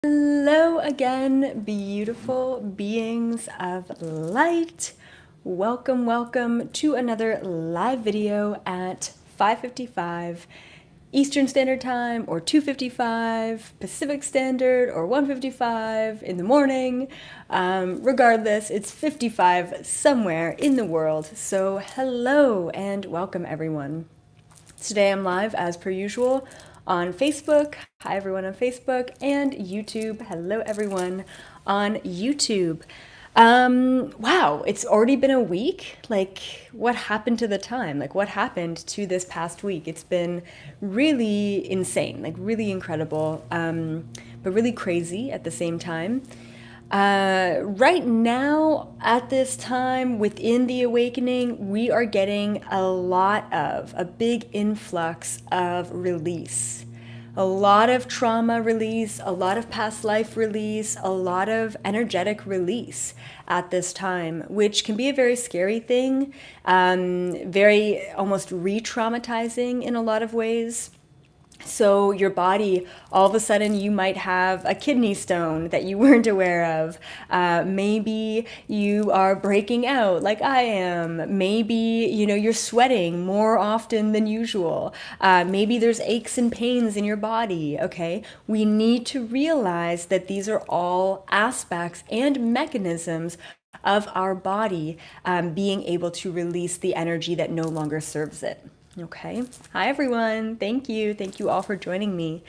Hello again, beautiful beings of light. Welcome to another live video at 5:55 Eastern Standard Time or 2:55 Pacific Standard or 1:55 in the morning. Regardless, it's 55 somewhere in the world. So hello and welcome everyone. Today I'm live as per usual on Facebook. Hi everyone on Facebook and YouTube. Hello everyone on YouTube. Wow, it's already been a week. Like, what happened to the time? Like, what happened to this past week? It's been really insane, like really incredible, but really crazy at the same time. Right now, at this time, within the awakening, we are getting a big influx of release. A lot of trauma release, a lot of past life release, a lot of energetic release at this time, which can be a very scary thing, very almost re-traumatizing in a lot of ways. So your body, all of a sudden you might have a kidney stone that you weren't aware of. Maybe you are breaking out like I am. Maybe, you're sweating more often than usual. Maybe there's aches and pains in your body, okay? We need to realize that these are all aspects and mechanisms of our body being able to release the energy that no longer serves it. Okay. Hi, everyone. Thank you. Thank you all for joining me.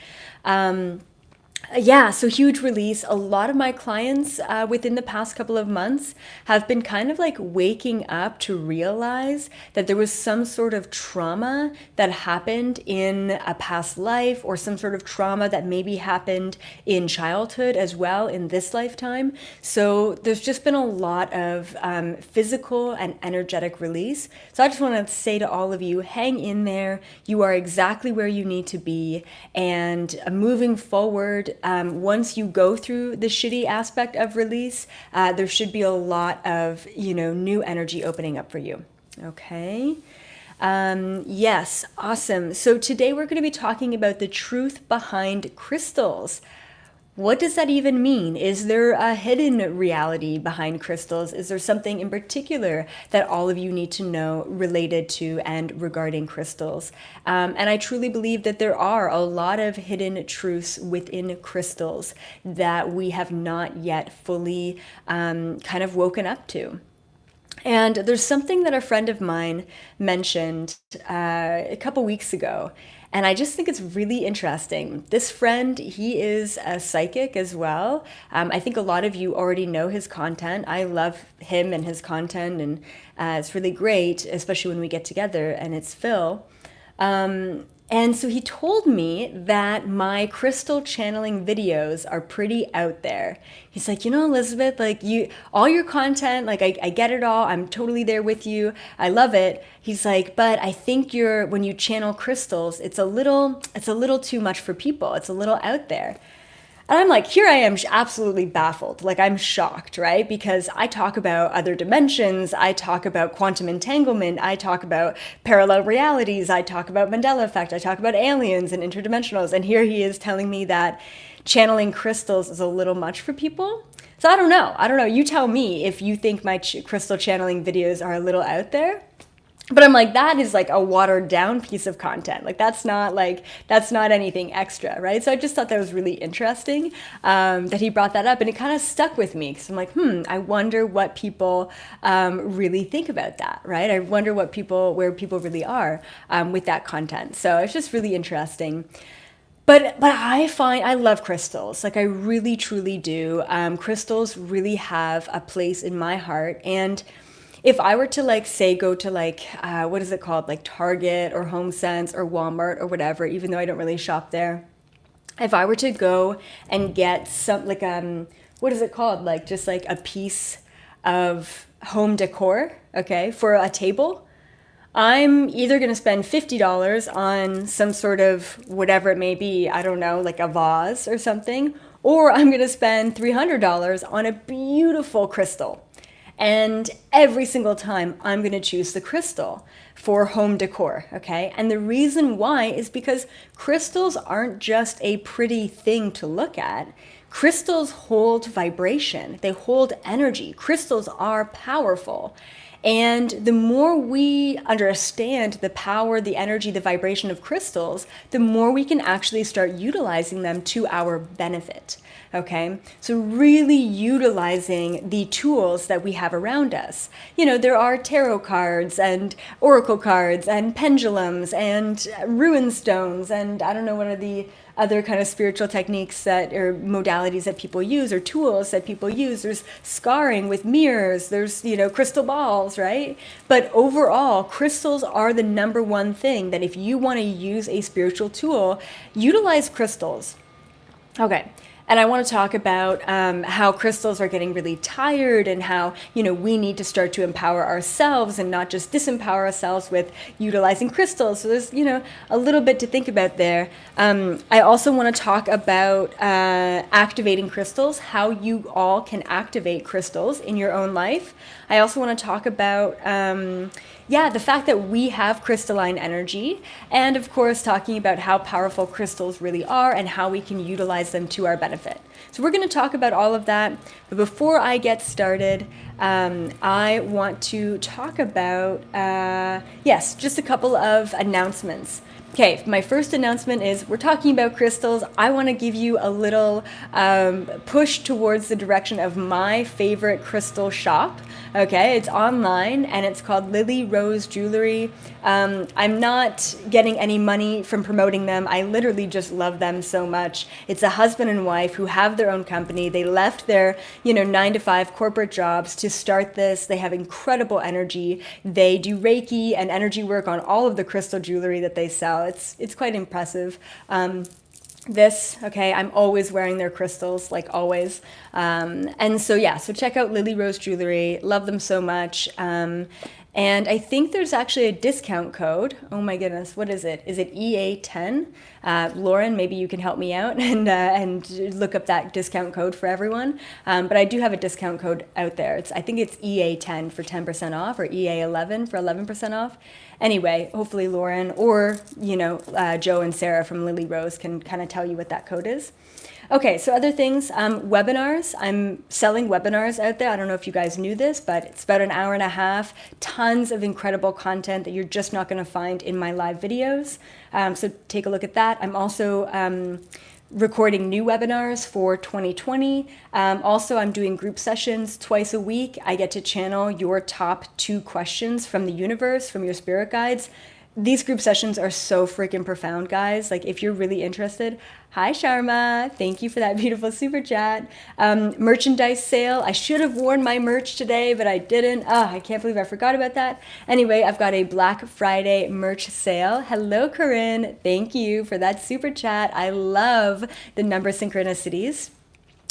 So huge release. A lot of my clients within the past couple of months have been kind of like waking up to realize that there was some sort of trauma that happened in a past life, or some sort of trauma that maybe happened in childhood as well in this lifetime. So there's just been a lot of physical and energetic release. So I just want to say to all of you, hang in there. You are exactly where you need to be. And moving forward, once you go through the shitty aspect of release, there should be a lot of, new energy opening up for you. Okay. Yes, awesome. So today we're going to be talking about the truth behind crystals. What does that even mean? Is there a hidden reality behind crystals? Is there something in particular that all of you need to know related to and regarding crystals? And I truly believe that there are a lot of hidden truths within crystals that we have not yet fully kind of woken up to. And there's something that a friend of mine mentioned a couple weeks ago, and I just think it's really interesting. This friend, he is a psychic as well. I think a lot of you already know his content. I love him and his content, and it's really great, especially when we get together, and it's Phil. And so he told me that my crystal channeling videos are pretty out there. He's like, Elizabeth, like all your content, like I get it all. I'm totally there with you. I love it. He's like, but I think when you channel crystals, it's a little too much for people. It's a little out there. And I'm like, here I am, absolutely baffled. Like, I'm shocked, right? Because I talk about other dimensions, I talk about quantum entanglement, I talk about parallel realities, I talk about Mandela Effect, I talk about aliens and interdimensionals. And here he is telling me that channeling crystals is a little much for people. So I don't know. You tell me if you think my crystal channeling videos are a little out there. But I'm like, that is like a watered down piece of content. Like that's not anything extra, right? So I just thought that was really interesting that he brought that up, and it kind of stuck with me because I'm like, I wonder what people really think about that, right? I wonder where people really are with that content. So it's just really interesting. But I love crystals. Like I really truly do. Crystals really have a place in my heart. And if I were to go to what is it called? Like Target or HomeSense or Walmart or whatever, even though I don't really shop there. If I were to go and get some what is it called? Like just like a piece of home decor, okay, for a table, I'm either going to spend $50 on some sort of whatever it may be, I don't know, like a vase or something, or I'm going to spend $300 on a beautiful crystal. And every single time I'm going to choose the crystal for home decor, okay? And the reason why is because crystals aren't just a pretty thing to look at. Crystals hold vibration, they hold energy. Crystals are powerful. And the more we understand the power, the energy, the vibration of crystals, the more we can actually start utilizing them to our benefit. Okay, so really utilizing the tools that we have around us. You know, there are tarot cards and oracle cards and pendulums and rune stones, and I don't know what are the other kind of spiritual techniques that or modalities that people use or tools that people use. There's scarring with mirrors, there's, you know, crystal balls, right? But overall, crystals are the number one thing that if you want to use a spiritual tool, utilize crystals. Okay. And I want to talk about how crystals are getting really tired and how, you know, we need to start to empower ourselves and not just disempower ourselves with utilizing crystals. So there's, you know, a little bit to think about there. I also want to talk about activating crystals, how you all can activate crystals in your own life. I also want to talk about the fact that we have crystalline energy, and of course talking about how powerful crystals really are and how we can utilize them to our benefit. So we're going to talk about all of that, but before I get started, I want to talk about, just a couple of announcements. Okay, my first announcement is we're talking about crystals. I want to give you a little push towards the direction of my favorite crystal shop. Okay, it's online and it's called Lily Rose Jewelry. I'm not getting any money from promoting them. I literally just love them so much. It's a husband and wife who have their own company. They left their, 9-to-5 corporate jobs to start this. They have incredible energy. They do Reiki and energy work on all of the crystal jewelry that they sell. It's quite impressive. I'm always wearing their crystals, like always. So check out Lily Rose Jewelry. Love them so much. And I think there's actually a discount code. Oh my goodness, what is it? Is it EA10? Lauren, maybe you can help me out and look up that discount code for everyone. But I do have a discount code out there. I think it's EA10 for 10% off or EA11 for 11% off. Anyway, hopefully Lauren or, Joe and Sarah from Lily Rose can kind of tell you what that code is. Okay, so other things, webinars. I'm selling webinars out there. I don't know if you guys knew this, but it's about an hour and a half, tons of incredible content that you're just not going to find in my live videos. So take a look at that. I'm also recording new webinars for 2020. Also, I'm doing group sessions twice a week. I get to channel your top 2 questions from the universe, from your spirit guides. These group sessions are so freaking profound, guys. Like, if you're really interested, hi, Sharma. Thank you for that beautiful super chat. Merchandise sale. I should have worn my merch today, but I didn't. I can't believe I forgot about that. Anyway, I've got a Black Friday merch sale. Hello, Corinne. Thank you for that super chat. I love the number synchronicities.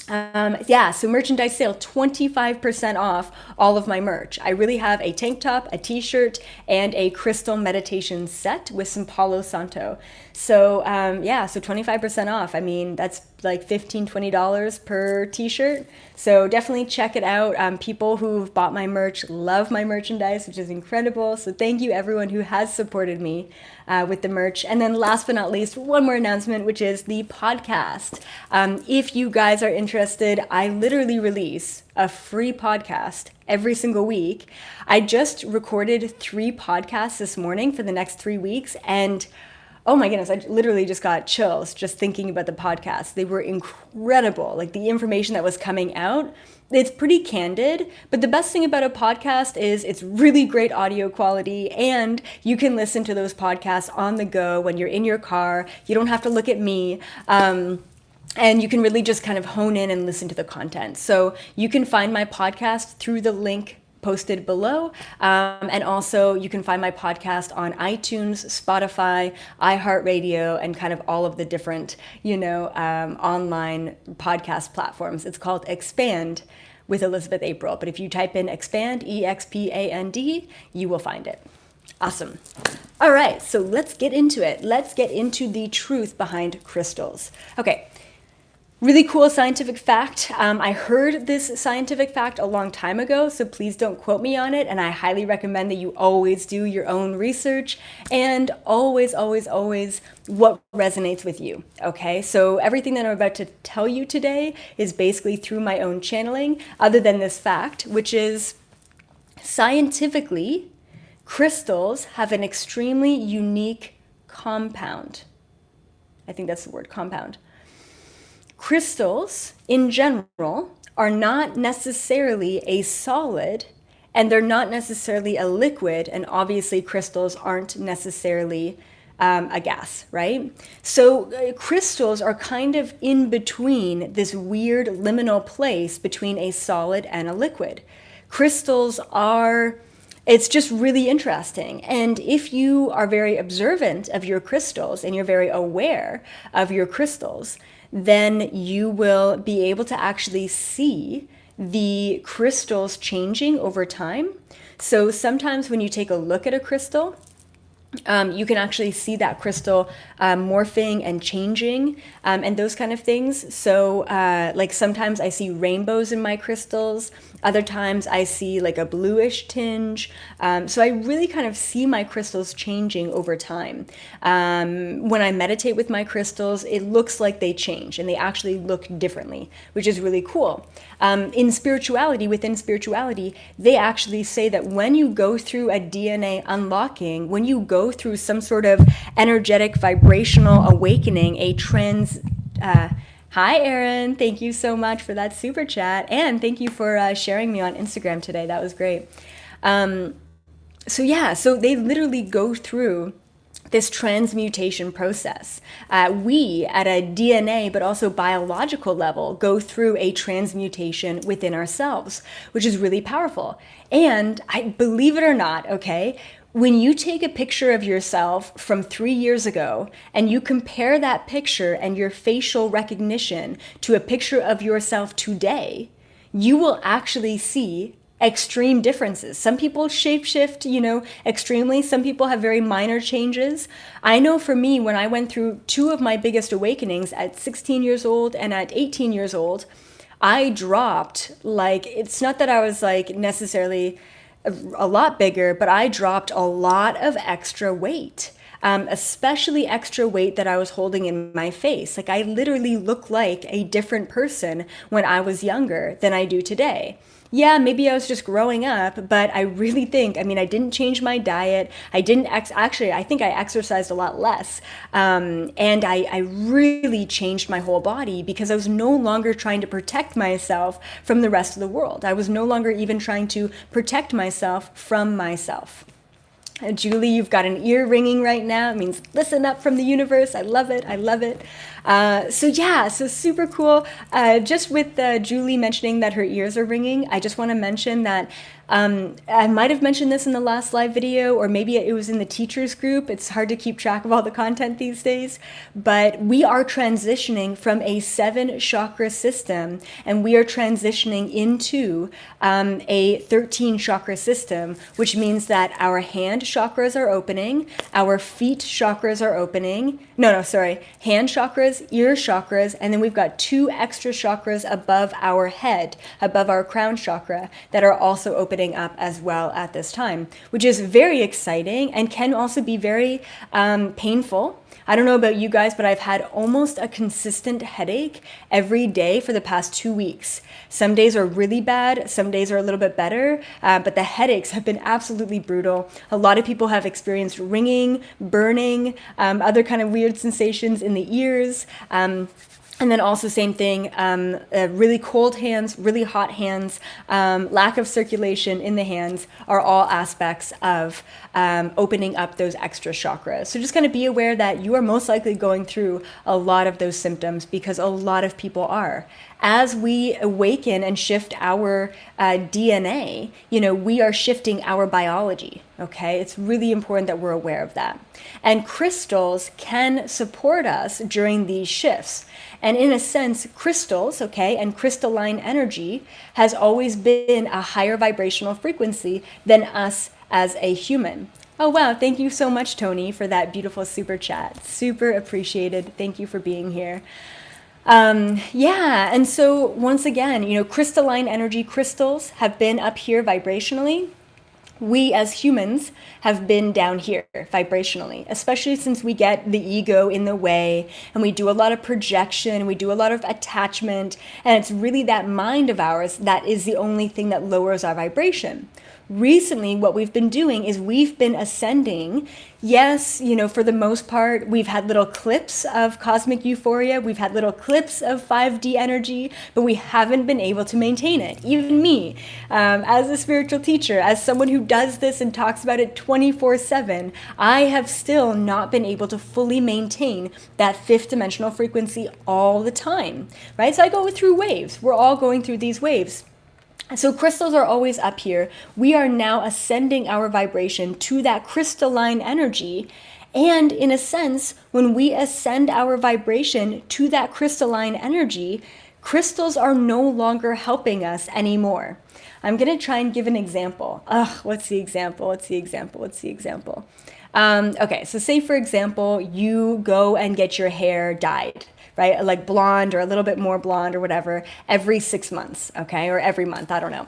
So merchandise sale, 25% off all of my merch. I really have a tank top, a t-shirt, and a crystal meditation set with some Palo Santo. So 25% off. I mean, that's like $15, $20 per t-shirt. So definitely check it out. People who've bought my merch love my merchandise, which is incredible. So thank you everyone who has supported me with the merch. And then last but not least, one more announcement, which is the podcast. If you guys are interested, I literally release a free podcast every single week. I just recorded 3 podcasts this morning for the next 3 weeks, and oh my goodness, I literally just got chills just thinking about the podcast. They were incredible. Like, the information that was coming out, it's pretty candid, but the best thing about a podcast is it's really great audio quality, and you can listen to those podcasts on the go when you're in your car. You don't have to look at me. And you can really just kind of hone in and listen to the content. So you can find my podcast through the link posted below. And also you can find my podcast on iTunes, Spotify, iHeartRadio, and kind of all of the different, online podcast platforms. It's called Expand with Elizabeth April. But if you type in Expand, EXPAND, you will find it. Awesome. All right, so let's get into it. Let's get into the truth behind crystals. Okay. Really cool scientific fact. I heard this scientific fact a long time ago, so please don't quote me on it. And I highly recommend that you always do your own research and always, always, always what resonates with you. Okay, so everything that I'm about to tell you today is basically through my own channeling, other than this fact, which is scientifically, crystals have an extremely unique compound. I think that's the word, compound. Crystals, in general, are not necessarily a solid, and they're not necessarily a liquid, and obviously crystals aren't necessarily a gas, right? So crystals are kind of in between this weird liminal place between a solid and a liquid. Crystals are, it's just really interesting. And if you are very observant of your crystals and you're very aware of your crystals, then you will be able to actually see the crystals changing over time. So sometimes when you take a look at a crystal, you can actually see that crystal morphing and changing and those kind of things. So like sometimes I see rainbows in my crystals. Other times I see like a bluish tinge. So I really kind of see my crystals changing over time. When I meditate with my crystals, it looks like they change and they actually look differently, which is really cool. In spirituality, within spirituality, they actually say that when you go through a DNA unlocking, when you go through some sort of energetic vibrational awakening, a hi, Erin. Thank you so much for that super chat. And thank you for sharing me on Instagram today. That was great. So they literally go through this transmutation process. We, at a DNA, but also biological level, go through a transmutation within ourselves, which is really powerful. And I believe it or not, okay, when you take a picture of yourself from 3 years ago and you compare that picture and your facial recognition to a picture of yourself today, you will actually see extreme differences. Some people shapeshift, extremely. Some people have very minor changes. I know for me, when I went through two of my biggest awakenings at 16 years old and at 18 years old, I dropped, like, it's not that I was like necessarily a lot bigger, but I dropped a lot of extra weight, especially extra weight that I was holding in my face. Like I literally look like a different person when I was younger than I do today. Yeah, maybe I was just growing up, but I really think, I didn't change my diet. I didn't, actually, I think I exercised a lot less. And I really changed my whole body because I was no longer trying to protect myself from the rest of the world. I was no longer even trying to protect myself from myself. Julie, you've got an ear ringing right now. It means listen up from the universe. I love it. I love it. So super cool. Just with Julie mentioning that her ears are ringing, I just want to mention that I might have mentioned this in the last live video, or maybe it was in the teachers group. It's hard to keep track of all the content these days, but we are transitioning from a 7 chakra system, and we are transitioning into a 13 chakra system, which means that our hand chakras are opening, our feet chakras are opening. Hand chakras, ear chakras, and then we've got 2 extra chakras above our head, above our crown chakra, that are also opening up as well at this time, which is very exciting and can also be very painful. I don't know about you guys, but I've had almost a consistent headache every day for the past 2 weeks. Some days are really bad, some days are a little bit better, but the headaches have been absolutely brutal. A lot of people have experienced ringing, burning, other kind of weird sensations in the ears. And then also same thing, really cold hands, really hot hands, lack of circulation in the hands are all aspects of opening up those extra chakras. So just kind of be aware that you are most likely going through a lot of those symptoms because a lot of people are. As we awaken and shift our DNA, we are shifting our biology, okay? It's really important that we're aware of that. And crystals can support us during these shifts. And in a sense, crystals, okay, and crystalline energy has always been a higher vibrational frequency than us as a human. Oh, wow. Thank you so much, Tony, for that beautiful super chat. Super appreciated. Thank you for being here. Yeah, and so once again, crystalline energy crystals have been up here vibrationally. We as humans have been down here vibrationally, especially since we get the ego in the way and we do a lot of projection, we do a lot of attachment, and it's really that mind of ours that is the only thing that lowers our vibration. Recently, what we've been doing is we've been ascending. Yes, for the most part, we've had little clips of cosmic euphoria. We've had little clips of 5D energy, but we haven't been able to maintain it. Even me, as a spiritual teacher, as someone who does this and talks about it 24/7, I have still not been able to fully maintain that fifth dimensional frequency all the time, right? So I go through waves. We're all going through these waves. So crystals are always up here. We are now ascending our vibration to that crystalline energy. And in a sense, when we ascend our vibration to that crystalline energy, crystals are no longer helping us anymore. I'm going to try and give an example. What's the example? Okay, so say for example, you go and get your hair dyed, right? Like blonde or a little bit more blonde or whatever, every 6 months, okay? Or every month, I don't know.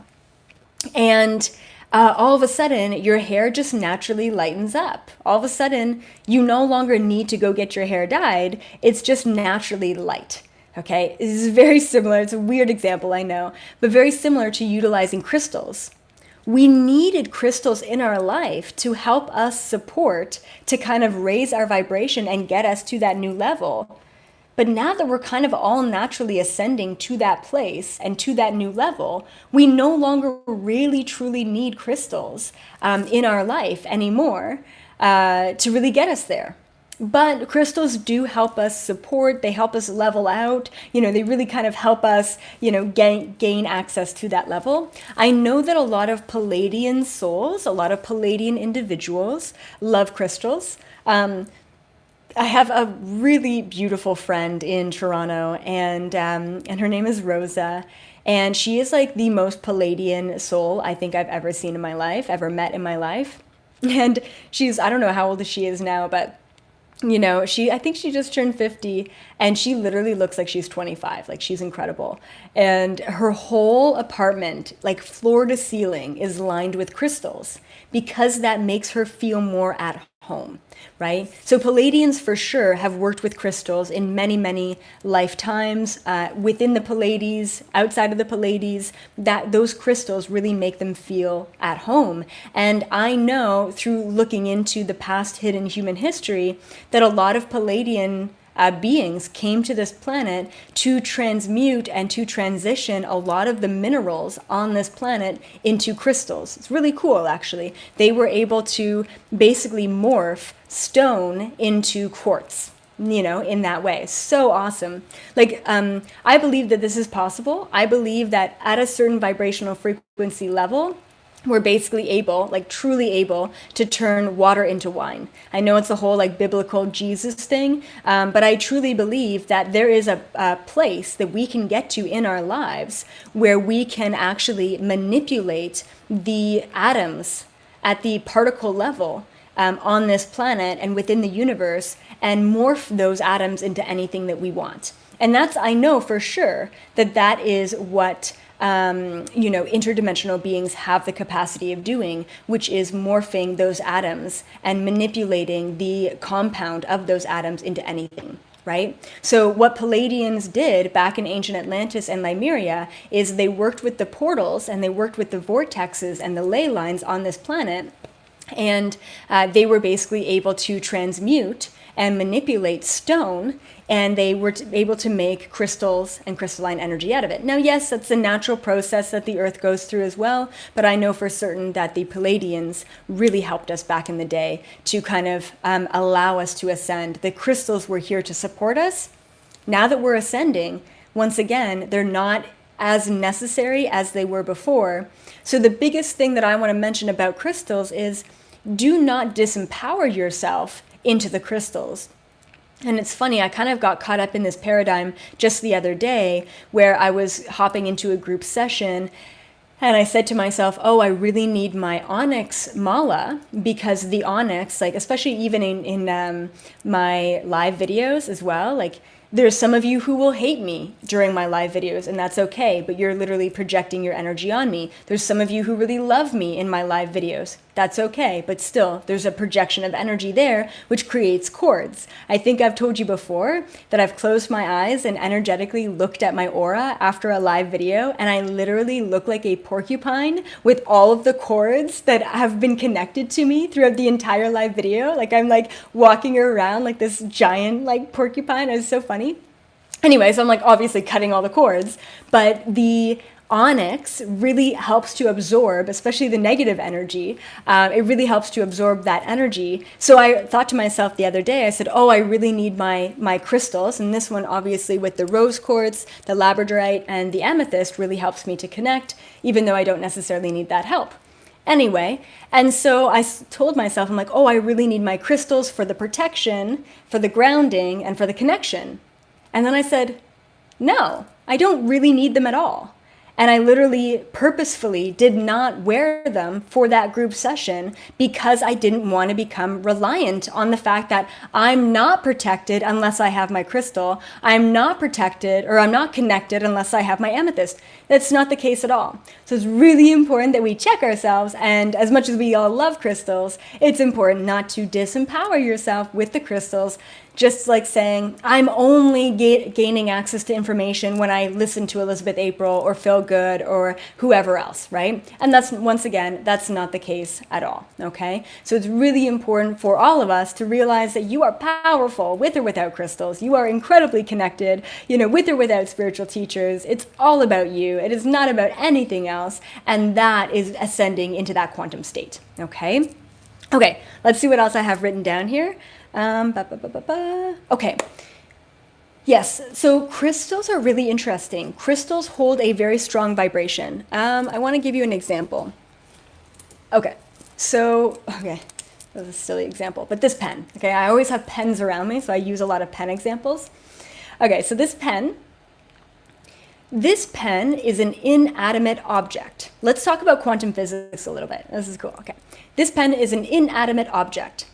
And all of a sudden, your hair just naturally lightens up. All of a sudden, you no longer need to go get your hair dyed. It's just naturally light, okay? This is very similar. It's a weird example, I know, but very similar to utilizing crystals. We needed crystals in our life to help us support, to kind of raise our vibration and get us to that new level. But now that we're kind of all naturally ascending to that place and to that new level, we no longer really truly need crystals in our life anymore to really get us there. But crystals do help us support, they help us level out, they really kind of help us, gain access to that level. I know that a lot of Palladian souls, a lot of Palladian individuals love crystals. I have a really beautiful friend in Toronto, and her name is Rosa, and she is like the most Palladian soul I think I've ever seen in my life, ever met in my life. And I don't know how old she is now, but I think she just turned 50, and she literally looks like she's 25. Like, she's incredible. And her whole apartment, like floor to ceiling, is lined with crystals because that makes her feel more at home, right? So Palladians for sure have worked with crystals in many, many lifetimes. Within the Pallades, outside of the Pallades, that those crystals really make them feel at home. And I know through looking into the past hidden human history that a lot of Palladian beings came to this planet to transmute and to transition a lot of the minerals on this planet into crystals. It's really cool, actually. They were able to basically morph stone into quartz, in that way. So awesome. Like, I believe that this is possible. I believe that at a certain vibrational frequency level, we're basically able, like truly able, to turn water into wine. I know it's a whole like biblical Jesus thing, but I truly believe that there is a place that we can get to in our lives where we can actually manipulate the atoms at the particle level on this planet and within the universe and morph those atoms into anything that we want. And I know for sure that is what interdimensional beings have the capacity of doing, which is morphing those atoms and manipulating the compound of those atoms into anything, right? So what Palladians did back in ancient Atlantis and Lemuria is they worked with the portals and they worked with the vortexes and the ley lines on this planet, and they were basically able to transmute and manipulate stone, and they were able to make crystals and crystalline energy out of it. Now, yes, that's a natural process that the earth goes through as well, but I know for certain that the Palladians really helped us back in the day to kind of allow us to ascend. The crystals were here to support us. Now that we're ascending, once again, they're not as necessary as they were before. So the biggest thing that I want to mention about crystals is do not disempower yourself into the crystals. And it's funny, I kind of got caught up in this paradigm just the other day where I was hopping into a group session and I said to myself, oh, I really need my onyx mala, because the onyx, like especially even in my live videos as well, like There's some of you who will hate me during my live videos, and that's okay, but you're literally projecting your energy on me. There's some of you who really love me in my live videos. That's okay, but still, there's a projection of energy there, which creates cords. I think I've told you before that I've closed my eyes and energetically looked at my aura after a live video, and I literally look like a porcupine with all of the cords that have been connected to me throughout the entire live video. Like I'm like walking around like this giant like porcupine. It's so funny. Anyway, so I'm like obviously cutting all the cords, but the onyx really helps to absorb, especially the negative energy. It really helps to absorb that energy. So I thought to myself the other day, I said, oh, I really need my crystals. And this one, obviously, with the rose quartz, the labradorite, and the amethyst really helps me to connect, even though I don't necessarily need that help. Anyway, and so I told myself, I'm like, oh, I really need my crystals for the protection, for the grounding, and for the connection. And then I said, no, I don't really need them at all. And I literally purposefully did not wear them for that group session because I didn't want to become reliant on the fact that I'm not protected unless I have my crystal. I'm not protected or I'm not connected unless I have my amethyst. That's not the case at all. So it's really important that we check ourselves. And as much as we all love crystals, it's important not to disempower yourself with the crystals. Just like saying, I'm only gaining access to information when I listen to Elizabeth April or Feel Good or whoever else, right? And that's, once again, that's not the case at all, okay? So it's really important for all of us to realize that you are powerful with or without crystals. You are incredibly connected, with or without spiritual teachers. It's all about you. It is not about anything else. And that is ascending into that quantum state, okay? Okay, let's see what else I have written down here. Okay. Yes, so crystals are really interesting. Crystals hold a very strong vibration. I want to give you an example. Okay, that was a silly example, but this pen, okay, I always have pens around me, so I use a lot of pen examples. Okay, so this pen is an inanimate object. Let's talk about quantum physics a little bit. This is cool, okay. This pen is an inanimate object.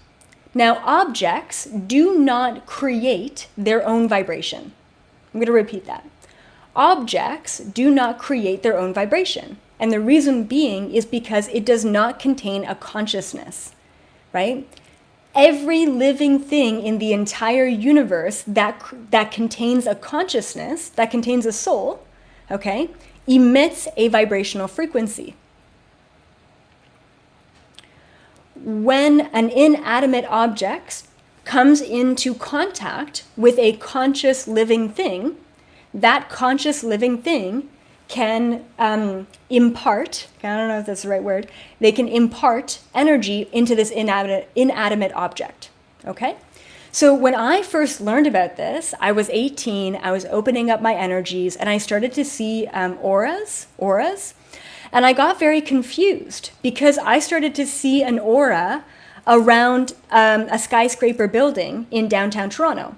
Now, objects do not create their own vibration. I'm going to repeat that. Objects do not create their own vibration. And the reason being is because it does not contain a consciousness, right? Every living thing in the entire universe that contains a consciousness, that contains a soul, okay, emits a vibrational frequency. When an inanimate object comes into contact with a conscious living thing, that conscious living thing can impart, I don't know if that's the right word, they can impart energy into this inanimate object, okay? So when I first learned about this, I was 18, I was opening up my energies, and I started to see auras, and I got very confused because I started to see an aura around a skyscraper building in downtown Toronto.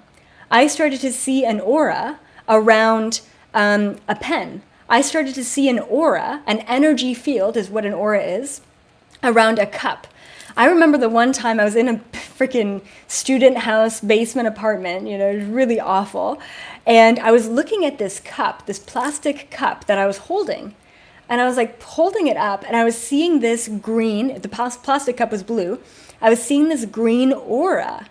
I started to see an aura around a pen. I started to see an aura, an energy field is what an aura is, around a cup. I remember the one time I was in a freaking student house basement apartment, it was really awful. And I was looking at this cup, this plastic cup that I was holding. And I was like holding it up and I was seeing this green, the plastic cup was blue. I was seeing this green aura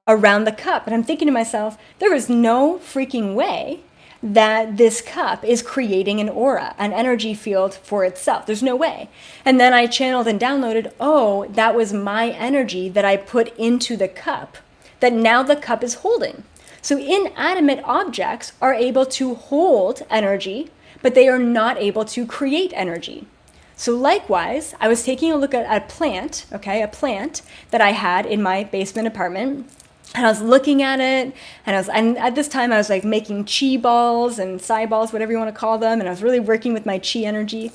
around the cup. And I'm thinking to myself, there is no freaking way that this cup is creating an aura, an energy field for itself. There's no way. And then I channeled and downloaded, oh, that was my energy that I put into the cup that now the cup is holding. So inanimate objects are able to hold energy, but they are not able to create energy. So likewise, I was taking a look at a plant that I had in my basement apartment, and I was looking at it, and at this time I was like making chi balls and psi balls, whatever you want to call them, and I was really working with my chi energy.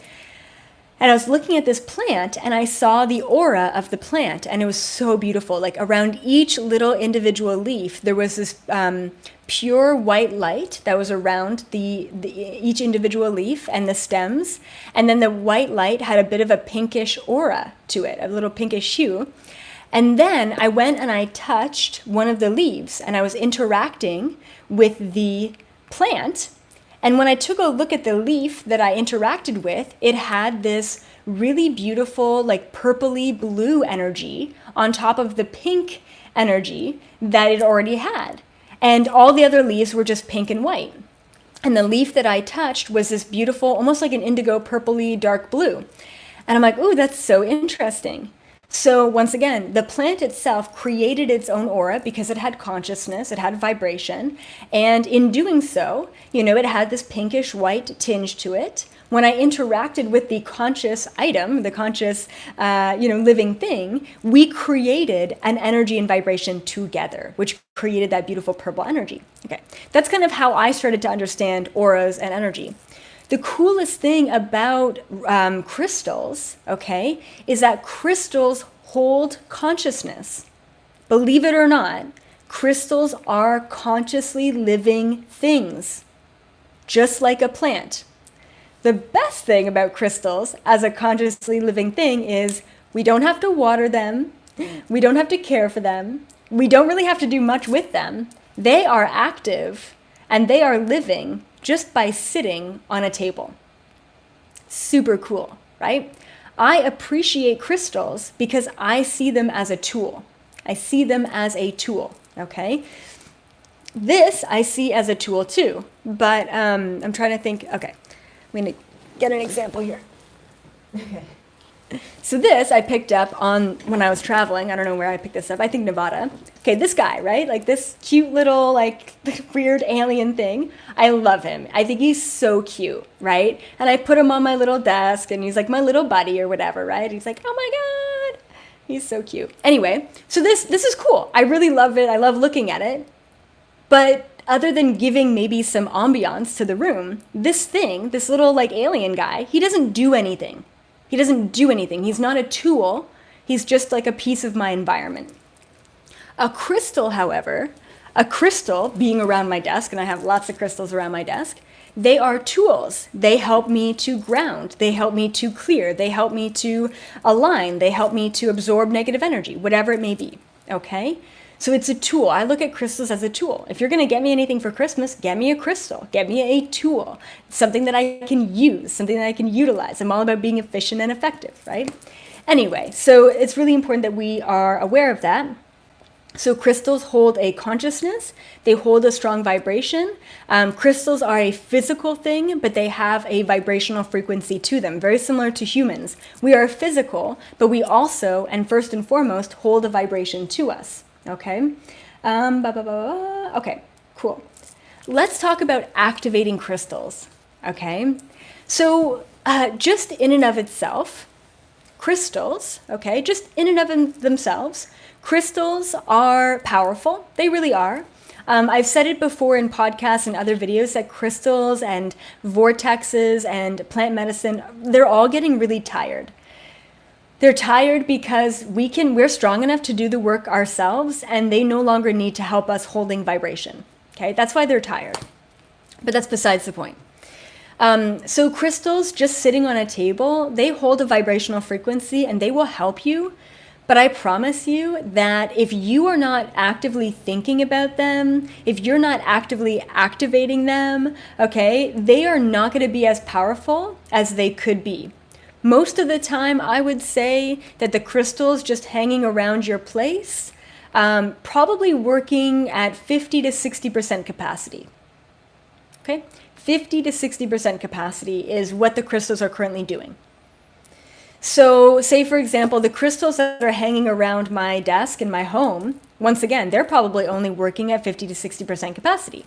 And I was looking at this plant, and I saw the aura of the plant, and it was so beautiful. Like around each little individual leaf, there was this pure white light that was around each individual leaf and the stems. And then the white light had a bit of a pinkish aura to it, a little pinkish hue. And then I went and I touched one of the leaves and I was interacting with the plant. And when I took a look at the leaf that I interacted with, it had this really beautiful, like purpley blue energy on top of the pink energy that it already had. And all the other leaves were just pink and white. And the leaf that I touched was this beautiful, almost like an indigo purpley dark blue. And I'm like, ooh, that's so interesting. So once again, the plant itself created its own aura because it had consciousness, it had vibration. And in doing so, it had this pinkish white tinge to it. When I interacted with the conscious item, the conscious, living thing, we created an energy and vibration together, which created that beautiful purple energy. Okay, that's kind of how I started to understand auras and energy. The coolest thing about crystals, okay, is that crystals hold consciousness. Believe it or not, crystals are consciously living things, just like a plant. The best thing about crystals as a consciously living thing is we don't have to water them, we don't have to care for them, we don't really have to do much with them. They are active and they are living just by sitting on a table. Super cool, right? I appreciate crystals because I see them as a tool. I see them as a tool, okay? This I see as a tool too, but I'm trying to think, okay, I'm gonna get an example here. Okay. So this I picked up on when I was traveling. I don't know where I picked this up. I think Nevada. Okay, this guy, right? Like this cute little, like weird alien thing. I love him. I think he's so cute, right? And I put him on my little desk and he's like my little buddy or whatever, right? He's like, oh my God. He's so cute. Anyway, so this is cool. I really love it. I love looking at it. But other than giving maybe some ambiance to the room, this thing, this little like alien guy, he doesn't do anything. He doesn't do anything. He's not a tool. He's just like a piece of my environment. A crystal, however, a crystal being around my desk, and I have lots of crystals around my desk, they are tools. They help me to ground. They help me to clear. They help me to align. They help me to absorb negative energy, whatever it may be, okay? So it's a tool. I look at crystals as a tool. If you're going to get me anything for Christmas, get me a crystal. Get me a tool. Something that I can use, something that I can utilize. I'm all about being efficient and effective, right? Anyway, so it's really important that we are aware of that. So crystals hold a consciousness. They hold a strong vibration. Crystals are a physical thing, but they have a vibrational frequency to them, very similar to humans. We are physical, but we also, and first and foremost, hold a vibration to us. Okay. Okay, cool. Let's talk about activating crystals. Okay. So just in and of itself, crystals, okay, just in and of themselves, crystals are powerful. They really are. I've said it before in podcasts and other videos that crystals and vortexes and plant medicine, they're all getting really tired. They're tired because we're strong enough to do the work ourselves and they no longer need to help us holding vibration. Okay, that's why they're tired. But that's besides the point. So crystals just sitting on a table, they hold a vibrational frequency and they will help you. But I promise you that if you are not actively thinking about them, if you're not actively activating them, okay, they are not going to be as powerful as they could be. Most of the time, I would say that the crystals just hanging around your place, probably working at 50 to 60% capacity. Okay, 50 to 60% capacity is what the crystals are currently doing. So say, for example, the crystals that are hanging around my desk in my home, once again, they're probably only working at 50 to 60% capacity.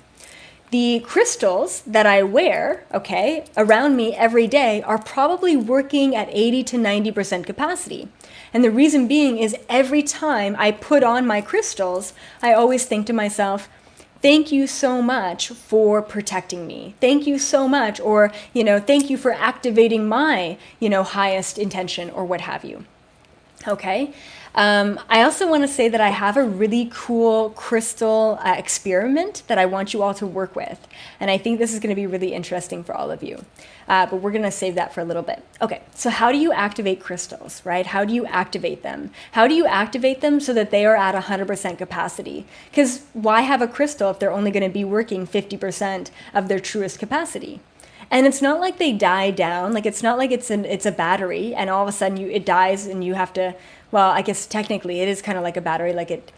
The crystals that I wear, okay, around me every day are probably working at 80 to 90% capacity. And the reason being is every time I put on my crystals, I always think to myself, thank you so much for protecting me. Thank you so much, or, thank you for activating my, highest intention or what have you. Okay. I also want to say that I have a really cool crystal experiment that I want you all to work with. And I think this is going to be really interesting for all of you. But we're going to save that for a little bit. Okay, so how do you activate crystals, right? How do you activate them? How do you activate them so that they are at 100% capacity? Because why have a crystal if they're only going to be working 50% of their truest capacity? And it's not like they die down. Like, it's not like it's a battery and all of a sudden it dies and you have to, well, I guess technically it is kind of like a battery, like it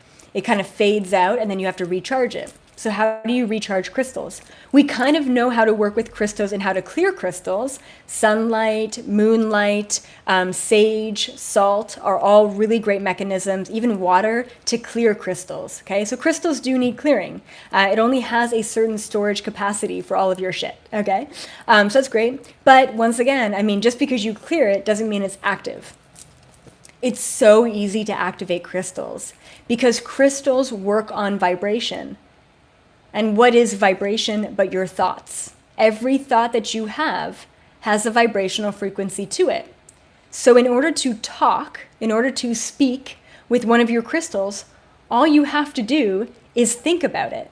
kind of fades out and then you have to recharge it. So how do you recharge crystals? We kind of know how to work with crystals and how to clear crystals. Sunlight, moonlight, sage, salt are all really great mechanisms, even water, to clear crystals. Okay, so crystals do need clearing. It only has a certain storage capacity for all of your shit. Okay, so that's great. But once again, I mean, just because you clear it doesn't mean it's active. It's so easy to activate crystals because crystals work on vibration. And what is vibration but your thoughts? Every thought that you have has a vibrational frequency to it. So in order to talk, in order to speak with one of your crystals, all you have to do is think about it.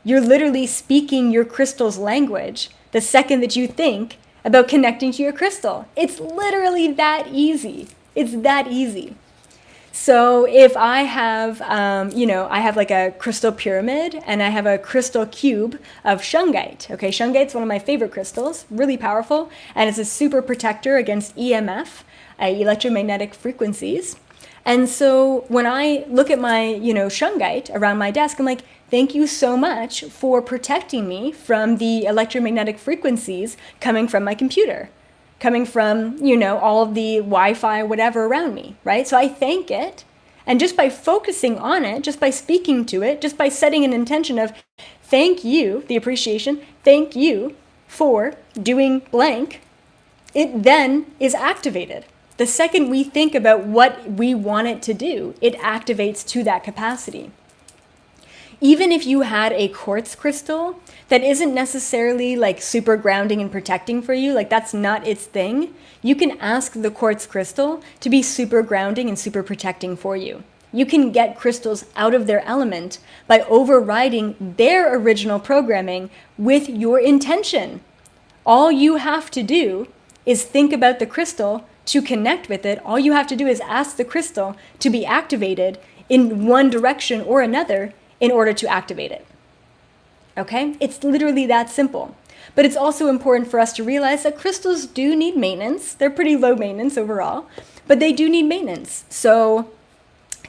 You're literally speaking your crystal's language the second that you think about connecting to your crystal. It's literally that easy. It's that easy. So if I have, I have like a crystal pyramid and I have a crystal cube of shungite. Okay, shungite's one of my favorite crystals, really powerful, and it's a super protector against EMF, electromagnetic frequencies. And so when I look at my, shungite around my desk, I'm like, thank you so much for protecting me from the electromagnetic frequencies coming from my computer, coming from, all of the Wi-Fi, whatever around me, right? So I thank it. And just by focusing on it, just by speaking to it, just by setting an intention of thank you, the appreciation, thank you for doing blank, it then is activated. The second we think about what we want it to do, it activates to that capacity. Even if you had a quartz crystal that isn't necessarily like super grounding and protecting for you, like that's not its thing, you can ask the quartz crystal to be super grounding and super protecting for you. You can get crystals out of their element by overriding their original programming with your intention. All you have to do is think about the crystal to connect with it. All you have to do is ask the crystal to be activated in one direction or another in order to activate it. Okay? It's literally that simple. But it's also important for us to realize that crystals do need maintenance. They're pretty low maintenance overall, but they do need maintenance. So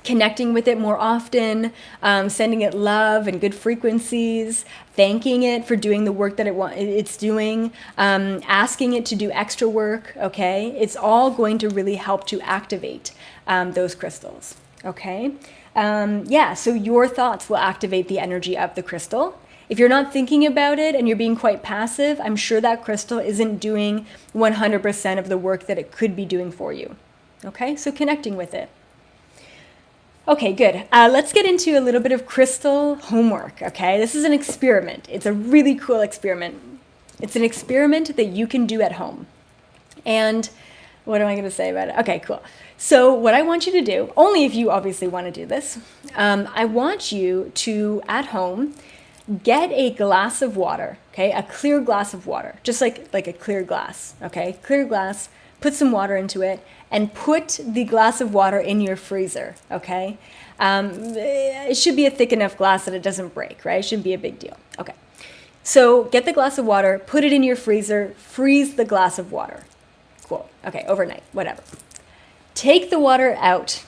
connecting with it more often, sending it love and good frequencies, thanking it for doing the work that it's doing, asking it to do extra work, okay? It's all going to really help to activate those crystals, okay? So your thoughts will activate the energy of the crystal. If you're not thinking about it and you're being quite passive, I'm sure that crystal isn't doing 100% of the work that it could be doing for you. Okay, so connecting with it. Okay, good. Let's get into a little bit of crystal homework, okay? This is an experiment. It's a really cool experiment. It's an experiment that you can do at home. And what am I going to say about it? Okay, cool. So what I want you to do, only if you obviously want to do this, I want you to, at home, get a glass of water, okay? A clear glass of water, just like a clear glass, okay? Clear glass, put some water into it, and put the glass of water in your freezer, okay? It should be a thick enough glass that it doesn't break, right? It shouldn't be a big deal. Okay. So get the glass of water, put it in your freezer, freeze the glass of water. Cool. Okay, overnight, whatever. Take the water out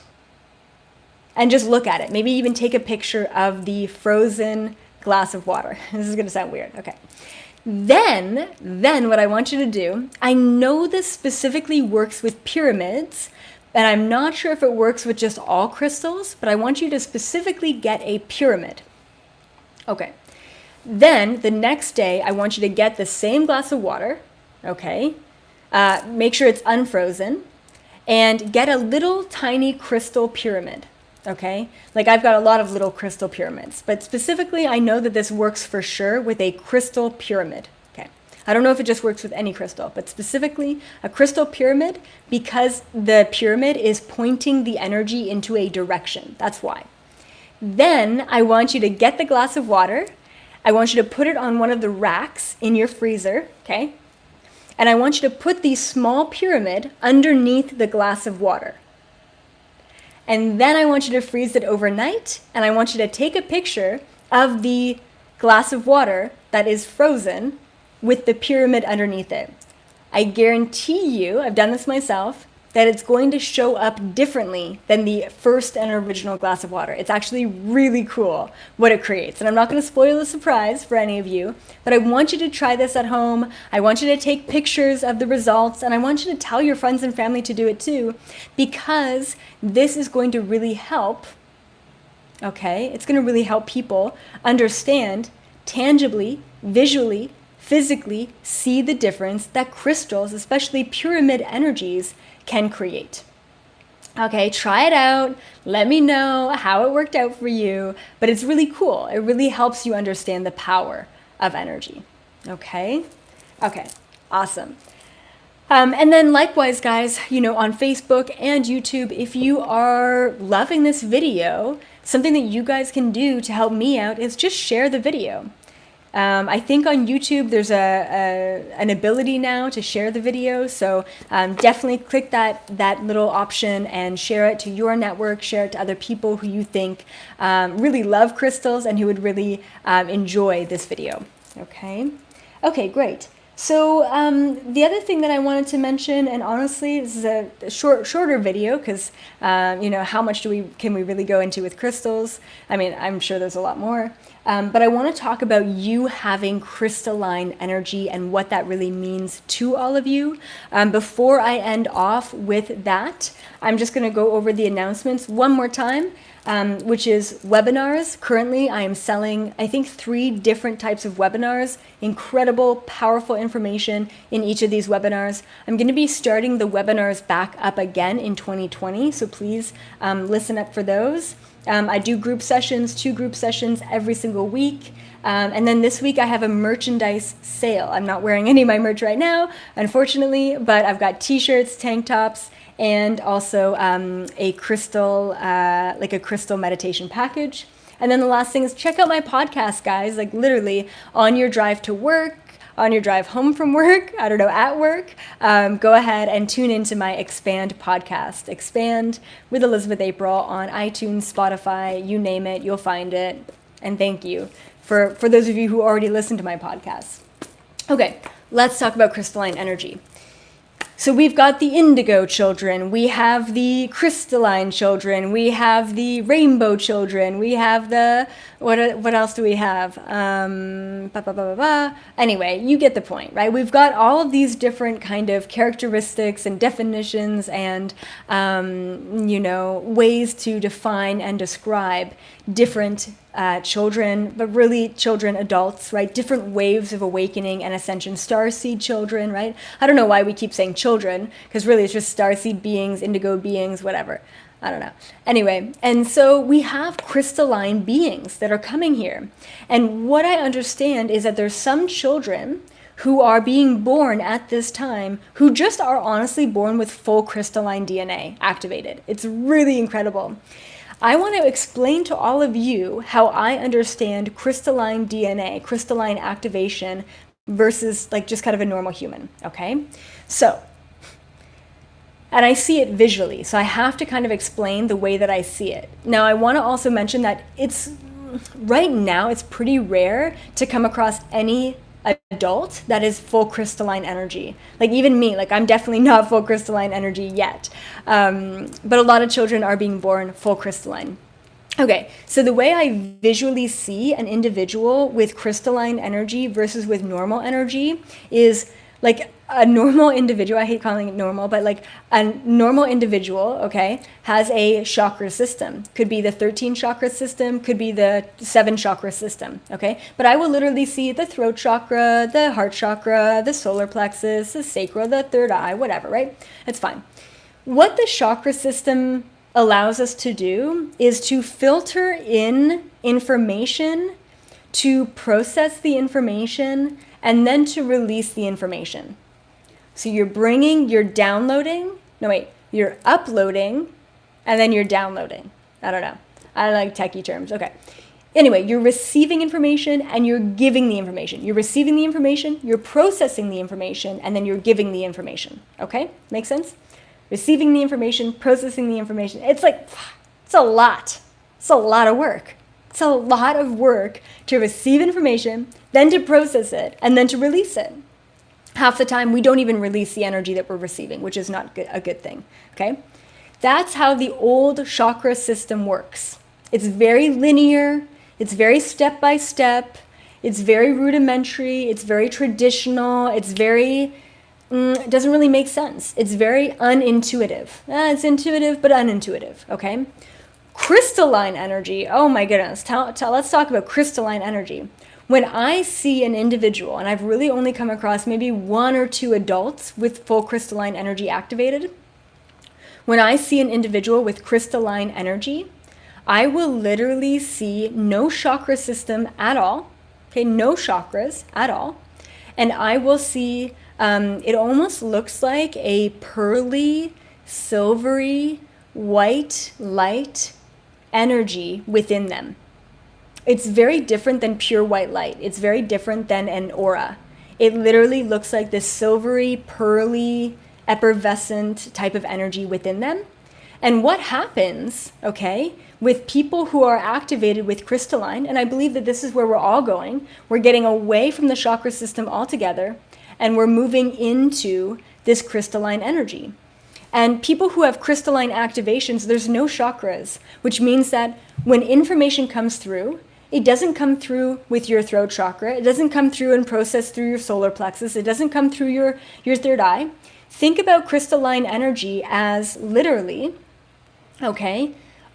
and just look at it. Maybe even take a picture of the frozen glass of water. This is going to sound weird. Okay. Then what I want you to do, I know this specifically works with pyramids, and I'm not sure if it works with just all crystals, but I want you to specifically get a pyramid. Okay. Then the next day, I want you to get the same glass of water, okay? Make sure it's unfrozen, and get a little tiny crystal pyramid, okay? Like I've got a lot of little crystal pyramids, but specifically I know that this works for sure with a crystal pyramid, okay? I don't know if it just works with any crystal, but specifically a crystal pyramid, because the pyramid is pointing the energy into a direction. That's why. Then I want you to get the glass of water. I want you to put it on one of the racks in your freezer, okay? And I want you to put the small pyramid underneath the glass of water. And then I want you to freeze it overnight, and I want you to take a picture of the glass of water that is frozen with the pyramid underneath it. I guarantee you, I've done this myself, that it's going to show up differently than the first and original glass of water. It's actually really cool what it creates. And I'm not going to spoil the surprise for any of you, but I want you to try this at home. I want you to take pictures of the results, and I want you to tell your friends and family to do it too, because this is going to really help, okay? It's going to really help people understand tangibly, visually, physically, see the difference that crystals, especially pyramid energies, can create. Okay, try it out. Let me know how it worked out for you. But it's really cool. It really helps you understand the power of energy. Okay? Okay, awesome. And then likewise, guys, on Facebook and YouTube, if you are loving this video, something that you guys can do to help me out is just share the video. I think on YouTube there's an ability now to share the video, so definitely click that little option and share it to your network, share it to other people who you think really love crystals and who would really enjoy this video. Okay, great. So the other thing that I wanted to mention, and honestly, this is a shorter video because how much can we really go into with crystals? I mean, I'm sure there's a lot more, but I want to talk about you having crystalline energy and what that really means to all of you. Before I end off with that, I'm just going to go over the announcements one more time. Which is webinars. Currently, I am selling, I think, 3 different types of webinars. Incredible, powerful information in each of these webinars. I'm going to be starting the webinars back up again in 2020, so please listen up for those. I do group sessions, 2 group sessions every single week. And then this week I have a merchandise sale. I'm not wearing any of my merch right now, unfortunately, but I've got t-shirts, tank tops, and also a crystal meditation package. And then the last thing is check out my podcast, guys, like literally on your drive to work, on your drive home from work, I don't know, at work, go ahead and tune into my Expand podcast. Expand with Elizabeth April on iTunes, Spotify, you name it, you'll find it. And thank you for those of you who already listen to my podcast. Okay, let's talk about crystalline energy. So we've got the indigo children, we have the crystalline children, we have the rainbow children, we have the, what else do we have? Anyway, you get the point, right? We've got all of these different kind of characteristics and definitions and, ways to define and describe different children, but really children, adults, right? Different waves of awakening and ascension, starseed children, right? I don't know why we keep saying children, because really it's just starseed beings, indigo beings, whatever. I don't know. Anyway, and so we have crystalline beings that are coming here. And what I understand is that there's some children who are being born at this time who just are honestly born with full crystalline DNA activated. It's really incredible. I want to explain to all of you how I understand crystalline DNA, crystalline activation versus like just kind of a normal human, okay? So, and I see it visually, so I have to kind of explain the way that I see it. Now, I want to also mention that right now, it's pretty rare to come across any adult that is full crystalline energy. Like even me, like I'm definitely not full crystalline energy yet. But a lot of children are being born full crystalline. Okay, so the way I visually see an individual with crystalline energy versus with normal energy is like a normal individual, I hate calling it normal, but like a normal individual, okay, has a chakra system. Could be the 13 chakra system, could be the 7 chakra system, okay? But I will literally see the throat chakra, the heart chakra, the solar plexus, the sacral, the third eye, whatever, right? It's fine. What the chakra system allows us to do is to filter in information, to process the information, and then to release the information. So you're you're uploading, and then you're downloading. I don't know. I don't like techie terms. Okay. Anyway, you're receiving information and you're giving the information. You're receiving the information, you're processing the information, and then you're giving the information. Okay? Make sense? Receiving the information, processing the information. It's a lot. It's a lot of work. It's a lot of work to receive information, then to process it, and then to release it. Half the time, we don't even release the energy that we're receiving, which is not a good thing. Okay? That's how the old chakra system works. It's very linear. It's very step by step. It's very rudimentary. It's very traditional. It's very, it doesn't really make sense. It's very unintuitive. It's intuitive, but unintuitive, okay? Crystalline energy, oh my goodness. Let's talk about crystalline energy. When I see an individual, and I've really only come across maybe 1 or 2 adults with full crystalline energy activated. When I see an individual with crystalline energy, I will literally see no chakra system at all, okay, no chakras at all, and I will see, it almost looks like a pearly, silvery, white light energy within them. It's very different than pure white light. It's very different than an aura. It literally looks like this silvery, pearly, effervescent type of energy within them. And what happens, okay, with people who are activated with crystalline, and I believe that this is where we're all going, we're getting away from the chakra system altogether, and we're moving into this crystalline energy. And people who have crystalline activations, there's no chakras, which means that when information comes through, it doesn't come through with your throat chakra, it doesn't come through and process through your solar plexus, it doesn't come through your third eye. Think about crystalline energy as literally, okay,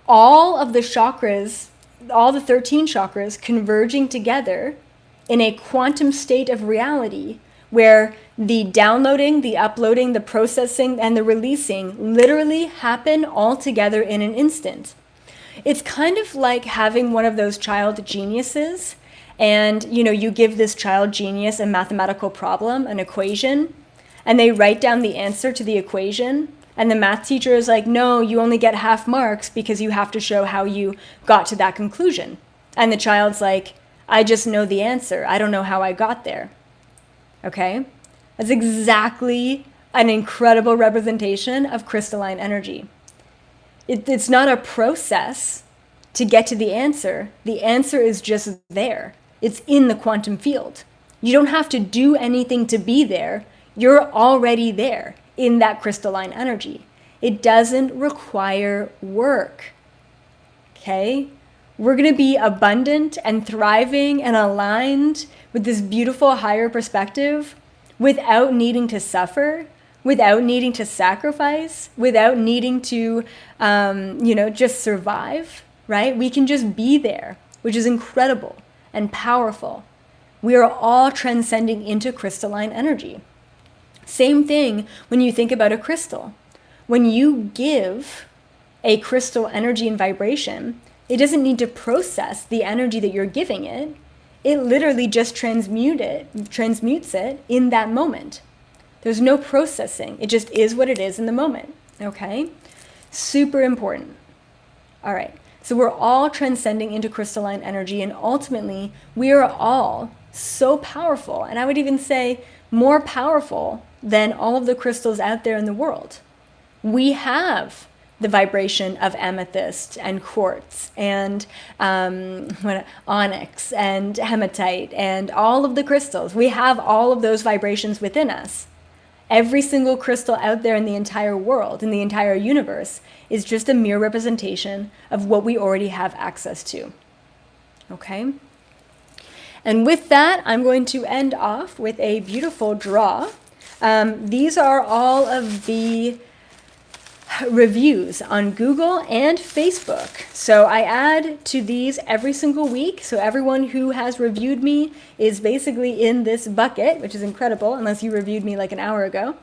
all of the chakras, all the 13 chakras converging together in a quantum state of reality where the downloading, the uploading, the processing, and the releasing literally happen all together in an instant. It's kind of like having one of those child geniuses, and you give this child genius a mathematical problem, an equation, and they write down the answer to the equation. And the math teacher is like, no, you only get half marks because you have to show how you got to that conclusion. And the child's like, I just know the answer. I don't know how I got there. Okay? That's exactly an incredible representation of crystalline energy. It's not a process to get to the answer. The answer is just there. It's in the quantum field. You don't have to do anything to be there. You're already there in that crystalline energy. It doesn't require work. Okay? We're going to be abundant and thriving and aligned with this beautiful higher perspective without needing to suffer, without needing to sacrifice, without needing to, just survive, right? We can just be there, which is incredible and powerful. We are all transcending into crystalline energy. Same thing when you think about a crystal. When you give a crystal energy and vibration, it doesn't need to process the energy that you're giving it. It literally just transmutes it in that moment. There's no processing. It just is what it is in the moment, okay? Super important. All right, so we're all transcending into crystalline energy, and ultimately, we are all so powerful, and I would even say more powerful than all of the crystals out there in the world. We have the vibration of amethyst and quartz and onyx and hematite and all of the crystals. We have all of those vibrations within us. Every single crystal out there in the entire world, in the entire universe, is just a mere representation of what we already have access to. Okay? And with that, I'm going to end off with a beautiful draw. These are all of the reviews on Google and Facebook. So I add to these every single week. So everyone who has reviewed me is basically in this bucket, which is incredible, unless you reviewed me like an hour ago.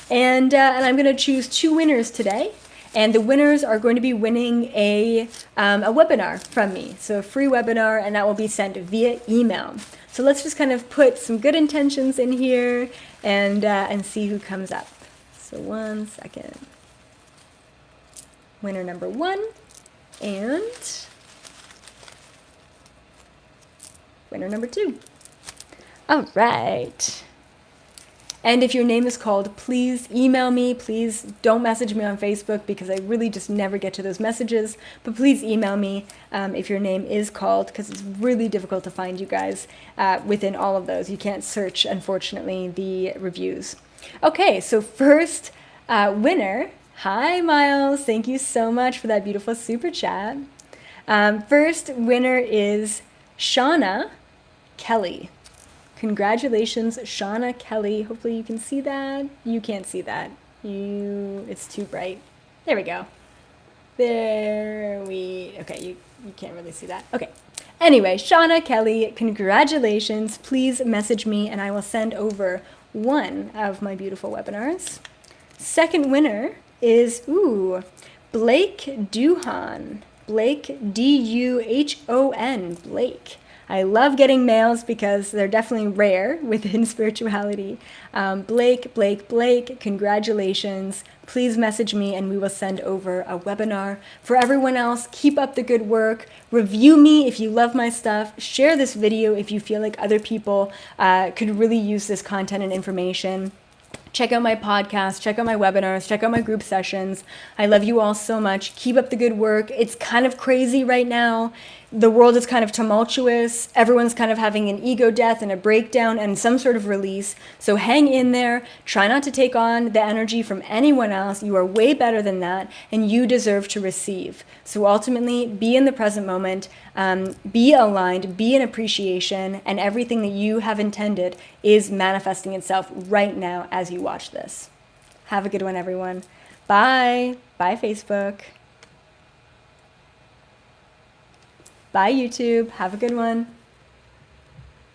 And I'm going to choose 2 winners today. And the winners are going to be winning a webinar from me. So a free webinar, and that will be sent via email. So let's just kind of put some good intentions in here and see who comes up. So 1 second. Winner number 1 and winner number 2. All right. And if your name is called, please email me. Please don't message me on Facebook because I really just never get to those messages. But please email me if your name is called, because it's really difficult to find you guys within all of those. You can't search, unfortunately, the reviews. Okay, so first winner. Hi, Miles. Thank you so much for that beautiful super chat. First winner is Shauna Kelly. Congratulations, Shauna Kelly. Hopefully you can see that. You can't see that. It's too bright. There we go. Okay, you can't really see that. Okay. Anyway, Shauna Kelly, congratulations. Please message me and I will send over one of my beautiful webinars. Second winner is, Blake Duhon. Blake, D-U-H-O-N, Blake. I love getting mails because they're definitely rare within spirituality. Blake, congratulations. Please message me and we will send over a webinar. For everyone else, keep up the good work. Review me if you love my stuff. Share this video if you feel like other people could really use this content and information. Check out my podcast, check out my webinars, check out my group sessions. I love you all so much. Keep up the good work. It's kind of crazy right now. The world is kind of tumultuous. Everyone's kind of having an ego death and a breakdown and some sort of release. So hang in there. Try not to take on the energy from anyone else. You are way better than that, and you deserve to receive. So ultimately, be in the present moment, be aligned, be in appreciation, and everything that you have intended is manifesting itself right now as you watch this. Have a good one, everyone. Bye. Bye, Facebook. Bye, YouTube. Have a good one.